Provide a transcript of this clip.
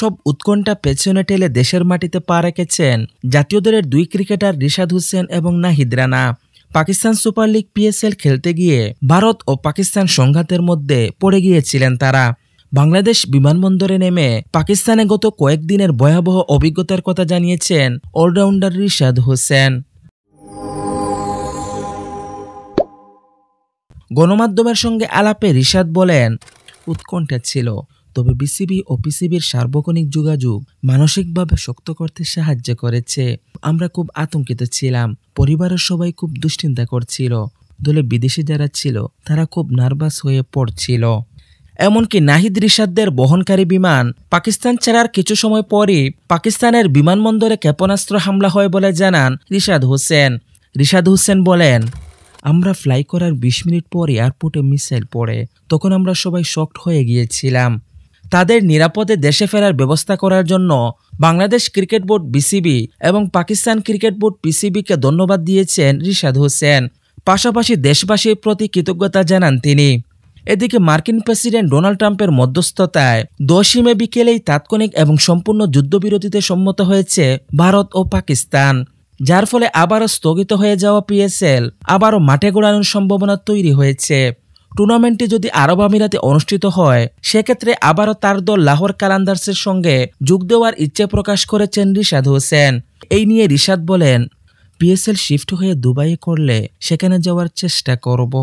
সব উৎকণ্ঠা পেছনে ঠেলে দেশের মাটিতে পা রেখেছেন জাতীয় দলের 2 ক্রিকেটার রিশাদ হোসেন এবং Nahid Rana. Pakistan super league PSL খেলতে গিয়ে ভারত ও পাকিস্তান সংঘাতের মধ্যে পড়ে গিয়েছিলেন তারা। বাংলাদেশ বিমানবন্দরে নেমে পাকিস্তানে গত কয়েকদিনের ভয়াবহ অভিজ্ঞতার কথা জানিয়েছেন অলরাউন্ডার রিশাদ হোসেন। গণমাধ্যমের সঙ্গে আলাপে রিশাদ বলেন, উৎকণ্ঠা ছিল, তবে বিসিবি ও পিসিবির সার্বক্ষণিক যোগাযোগ মানসিকভাবে শক্ত করতে সাহায্য করেছে। আমরা খুব আতঙ্কিত ছিলাম, পরিবারের সবাই খুব দুশ্চিন্তা করছিল, দলে বিদেশি যারা ছিল তারা খুব নার্ভাস হয়ে পড়ছিল। এমনকি নাহিদ রিশাদদের বহনকারী বিমান পাকিস্তান ছাড়ার কিছু সময় পরই পাকিস্তানের বিমানবন্দরে ক্ষেপণাস্ত্র হামলা হয় বলে জানান রিশাদ হোসেন। রিশাদ হোসেন বলেন, আমরা ফ্লাই করার 20 মিনিট পর এয়ারপোর্টে মিসাইল পড়ে, তখন আমরা সবাই শকড হয়ে গিয়েছিলাম। তাদের নিরাপদে দেশে ফেরার ব্যবস্থা করার জন্য বাংলাদেশ ক্রিকেট বোর্ড BCB এবং পাকিস্তান ক্রিকেট বোর্ড PCBকে ধন্যবাদ দিয়েছেন রিশাদ হোসেন। পাশাপাশি দেশবাসীর প্রতি কৃতজ্ঞতা জানান তিনি। এদিকে মার্কিন প্রেসিডেন্ট ডোনাল্ড ট্রাম্পের মধ্যস্থতায় 10 মে বিকেলেই তাৎক্ষণিক এবং সম্পূর্ণ যুদ্ধবিরতিতে সম্মত হয়েছে ভারত ও পাকিস্তান, যার ফলে আবারও স্থগিত হয়ে যাওয়া PSL আবারও মাঠে গড়ানোর সম্ভাবনা তৈরি হয়েছে। টুর্নামেন্টটি যদি আরব আমিরাতে অনুষ্ঠিত হয়, সেক্ষেত্রে আবারও তার দল লাহোর কালান্দার্সের সঙ্গে যোগ দেওয়ার ইচ্ছে প্রকাশ করেছেন রিশাদ হোসেন। এই নিয়ে রিশাদ বলেন, PSL শিফট হয়ে দুবাইয়ে করলে সেখানে যাওয়ার চেষ্টা করব।